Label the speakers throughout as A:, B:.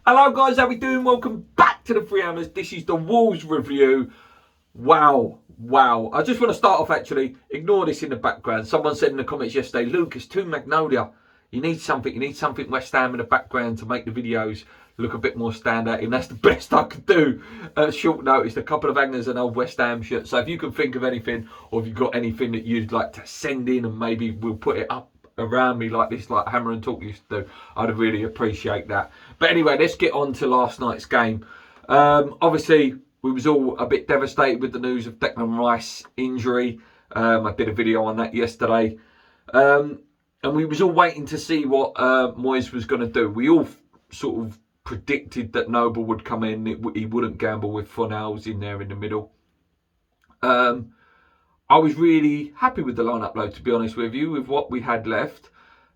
A: Hello guys, how we doing? Welcome back to the Free Hammers. This is the Wolves review. Wow. I just want to start off actually, ignore this in the background. Someone said in the comments yesterday, Luke, it's too Magnolia. You need something West Ham in the background to make the videos look a bit more standout. And that's the best I could do at short notice. A couple of hangers and old West Ham shirts. So if you can think of anything, or if you've got anything that you'd like to send in, and maybe we'll put it up around me like this, like Hammer and Talk used to do, I'd really appreciate that. But anyway, let's get on to last night's game. Obviously, we was all a bit devastated with the news of Declan Rice injury. I did a video on that yesterday. And we was all waiting to see what Moyes was going to do. We all sort of predicted that Noble would come in. He wouldn't gamble with Fornals in there in the middle. I was really happy with the lineup, though, to be honest with you, with what we had left.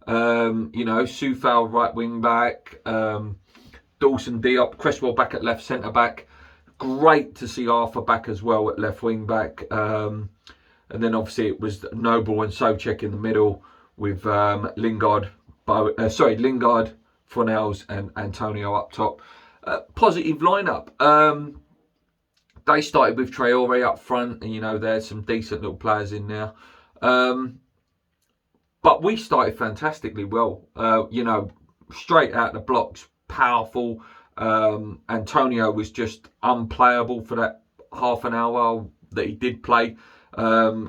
A: Soufal right wing back, Dawson Diop, Cresswell back at left centre back. Great to see Arthur back as well at left wing back. And then obviously it was Noble and Soucek in the middle with Lingard, Fornals and Antonio up top. Positive lineup. They started with Traore up front, and there's some decent little players in there. But we started fantastically well. Straight out the blocks, powerful. Antonio was just unplayable for that half an hour that he did play.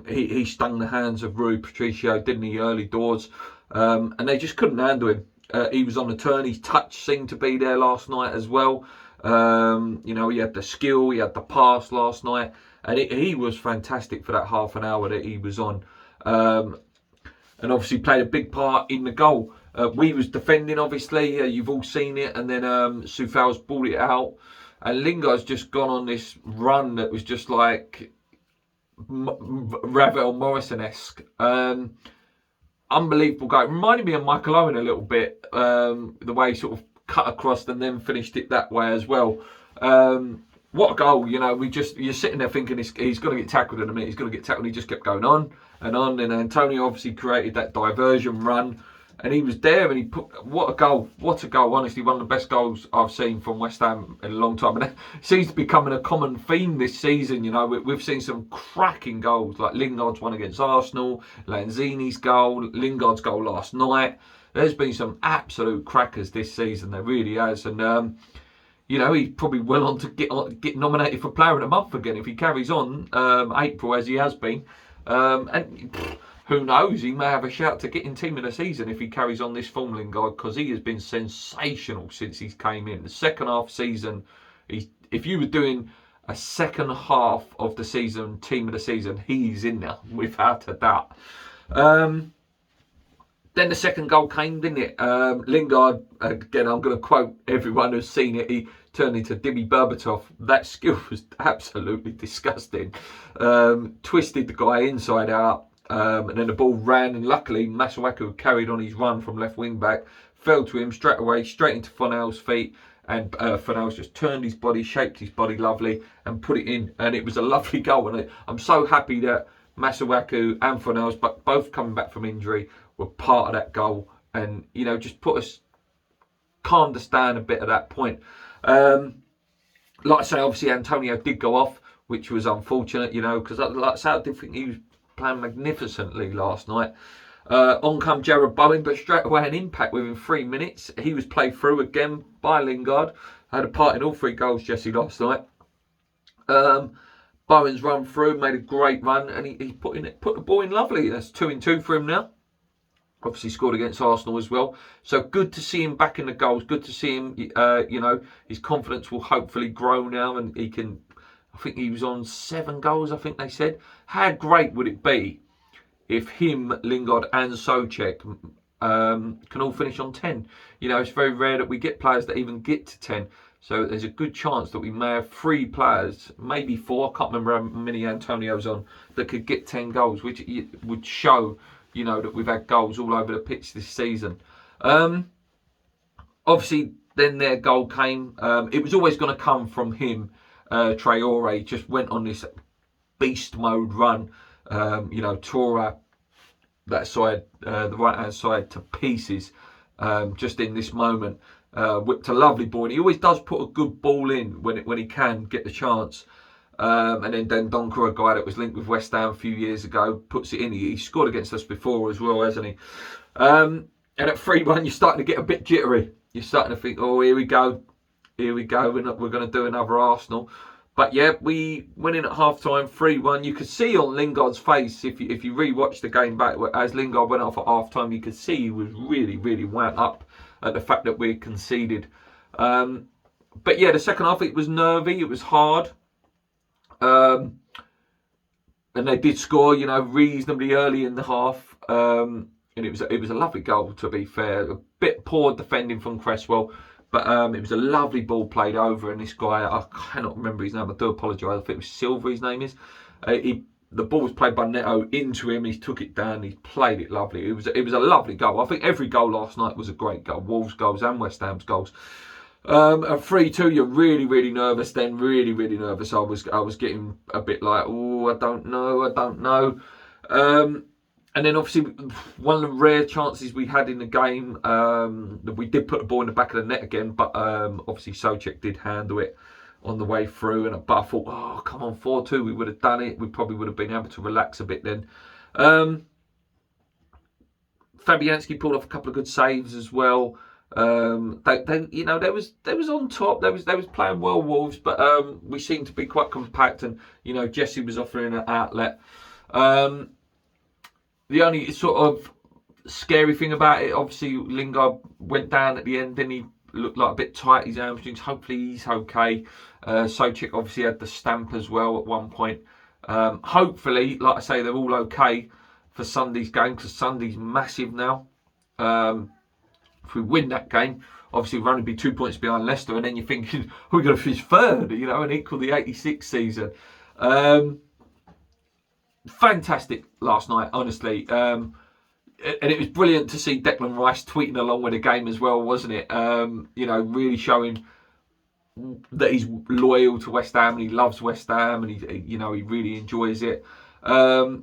A: He stung the hands of Rui Patricio, didn't he, early doors? And they just couldn't handle him. He was on the turn. His touch seemed to be there last night as well. He had the skill, he had the pass last night, and he was fantastic for that half an hour that he was on. And obviously played a big part in the goal. We was defending, obviously, you've all seen it, and then Soufal's brought it out, and Lingard's just gone on this run that was just like Ravel Morrison-esque. Unbelievable goal. It reminded me of Michael Owen a little bit, the way he sort of cut across and then finished it that way as well. What a goal, you're sitting there thinking he's going to get tackled in a minute, he's going to get tackled, he just kept going on, and Antonio obviously created that diversion run, and he was there, and he put, what a goal, honestly, one of the best goals I've seen from West Ham in a long time, and it seems to be becoming a common theme this season. We've seen some cracking goals, like Lingard's one against Arsenal, Lanzini's goal, Lingard's goal last night. There's been some absolute crackers this season, there really has, and he's probably well on to get nominated for Player of the Month again if he carries on April as he has been. And who knows, he may have a shout to get in Team of the Season if he carries on this form, Lingard, because he has been sensational since he's came in. The second half season, if you were doing a second half of the season, Team of the Season, he's in there without a doubt. Then the second goal came, didn't it? Lingard, again, I'm going to quote everyone who's seen it, he turned into Dimi Berbatov. That skill was absolutely disgusting. Twisted the guy inside out, and then the ball ran, and luckily Masuaku carried on his run from left wing back, fell to him straight away, straight into Fornals' feet, and Fornals just turned his body, shaped his body lovely, and put it in, and it was a lovely goal. And I'm so happy that Masuaku and Fornals, but both coming back from injury, were part of that goal, and just calmed us down a bit at that point. Like I say, obviously Antonio did go off, which was unfortunate, because like I say, I did think he was playing magnificently last night. On come Jarrod Bowen, but straight away an impact within 3 minutes. He was played through again by Lingard. Had a part in all 3 goals, Jesse, last night. Bowen's run through, made a great run, and he put the ball in lovely. That's 2-2 for him now. Obviously scored against Arsenal as well. So good to see him back in the goals. Good to see him, his confidence will hopefully grow now, and he can, I think he was on 7 goals, I think they said. How great would it be if him, Lingard and Soucek can all finish on 10? It's very rare that we get players that even get to 10. So there's a good chance that we may have 3 players, maybe 4, I can't remember how many Antonio's on, that could get 10 goals, which would show that we've had goals all over the pitch this season. Obviously, then their goal came. It was always going to come from him. Traore just went on this beast mode run. Tore that side, the right hand side, to pieces. Just in this moment, whipped a lovely ball, and he always does put a good ball in when he can get the chance. And then Dendoncker, a guy that was linked with West Ham a few years ago, puts it in. He scored against us before as well, hasn't he? And at 3-1, you're starting to get a bit jittery. You're starting to think, oh, here we go. We're going to do another Arsenal. But yeah, we went in at half-time, 3-1. You could see on Lingard's face, if you re-watch the game back, as Lingard went off at half-time, you could see he was really, really wound up at the fact that we conceded. But yeah, the second half, it was nervy, it was hard. And they did score, reasonably early in the half. And it was a lovely goal, to be fair. A bit poor defending from Cresswell, but it was a lovely ball played over. And this guy, I cannot remember his name. I do apologise. I think it was Silva. His name is. The ball was played by Neto into him. He took it down. He played it lovely. It was a lovely goal. I think every goal last night was a great goal. Wolves goals and West Ham's goals. At 3-2, you're really, really nervous. Then really, really nervous. I was getting a bit like, oh, I don't know. And then obviously one of the rare chances we had in the game, we did put the ball in the back of the net again, but obviously Souček did handle it on the way through. But I thought, oh, come on, 4-2, we would have done it. We probably would have been able to relax a bit then. Fabianski pulled off a couple of good saves as well. They was on top. They was playing well, Wolves, but we seemed to be quite compact, and Jesse was offering an outlet. The only sort of scary thing about it, obviously, Lingard went down at the end, and he looked like a bit tight, his hamstrings. Hopefully he's okay. Souček obviously had the stamp as well at one point. Hopefully, like I say, they're all okay for Sunday's game, because Sunday's massive now. If we win that game, obviously we'll only be 2 points behind Leicester, and then you're thinking, we're going to finish third, and equal the 86 season. Fantastic last night, honestly. And it was brilliant to see Declan Rice tweeting along with the game as well, wasn't it? Really showing that he's loyal to West Ham, and he loves West Ham, and he really enjoys it. I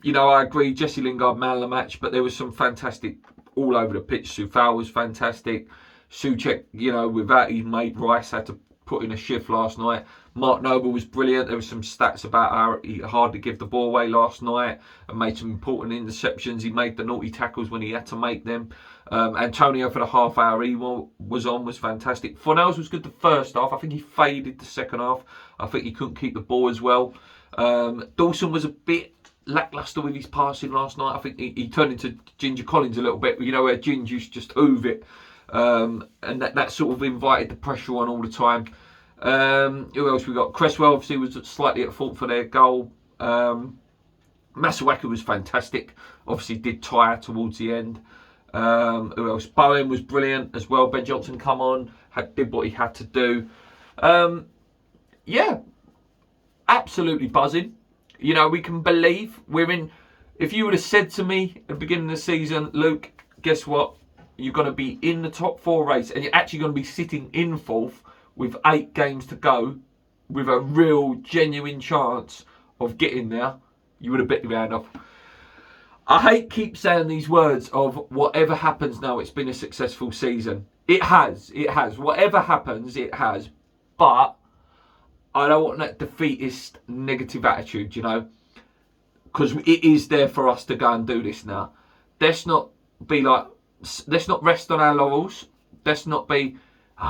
A: agree, Jesse Lingard, man of the match, but there was some fantastic all over the pitch. Soufal was fantastic. Souček, without his mate Rice, had to put in a shift last night. Mark Noble was brilliant. There were some stats about how he hardly gave the ball away last night and made some important interceptions. He made the naughty tackles when he had to make them. Antonio, for the half hour he was fantastic. Fornells was good the first half. I think he faded the second half. I think he couldn't keep the ball as well. Dawson was a bit lacklustre with his passing last night. I think he turned into Ginger Collins a little bit, where Ginger used to just hoof it. And that sort of invited the pressure on all the time. Who else we got? Cresswell obviously was slightly at fault for their goal. Masuaku was fantastic. Obviously did tire towards the end. Who else? Bowen was brilliant as well. Ben Johnson come on, did what he had to do. Yeah, absolutely buzzing. We can believe we're in. If you would have said to me at the beginning of the season, Luke, guess what? You're going to be in the top 4 race, and you're actually going to be sitting in 4th with 8 games to go, with a real, genuine chance of getting there, you would have bet your hand off. I keep saying these words of whatever happens now, it's been a successful season. It has. Whatever happens, it has. But I don't want that defeatist negative attitude, because it is there for us to go and do this now. Let's not rest on our laurels. Let's not be,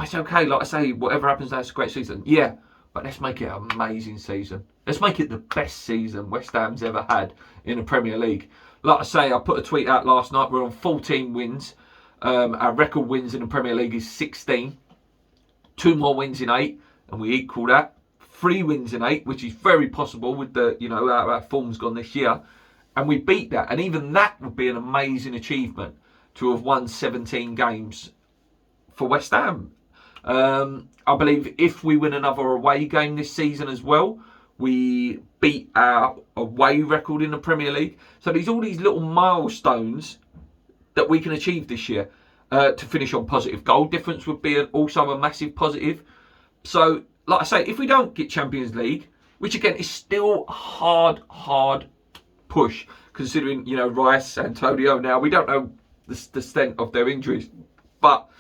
A: it's okay, like I say, whatever happens now, it's a great season. Yeah, but let's make it an amazing season. Let's make it the best season West Ham's ever had in the Premier League. Like I say, I put a tweet out last night, we're on 14 wins. Our record wins in the Premier League is 16. 2 more wins in 8, and we equal that. 3 wins in 8, which is very possible with the, how our form's gone this year. And we beat that. And even that would be an amazing achievement to have won 17 games for West Ham. I believe if we win another away game this season as well, we beat our away record in the Premier League. So there's all these little milestones that we can achieve this year. To finish on positive. Goal difference would be also a massive positive. So, like I say, if we don't get Champions League, which again is still a hard push, considering, Rice, Antonio now, we don't know the extent of their injuries. But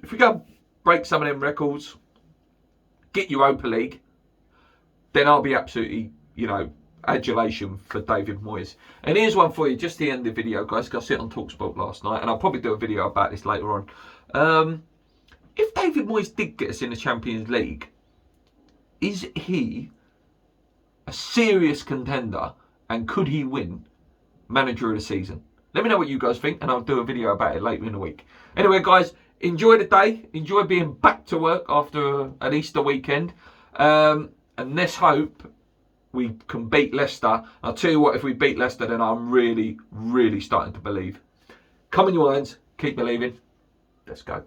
A: if we go and break some of them records, get Europa League, then I'll be absolutely, you know, adulation for David Moyes. And here's one for you, just to end the video, guys, because I saw it on TalkSport last night, and I'll probably do a video about this later on. If David Moyes did get us in the Champions League, is he a serious contender, and could he win Manager of the Season? Let me know what you guys think, and I'll do a video about it later in the week. Anyway, guys, enjoy the day. Enjoy being back to work after an Easter weekend. And let's hope we can beat Leicester. I'll tell you what, if we beat Leicester, then I'm really, really starting to believe. Come on, you irons. Keep believing. Let's go.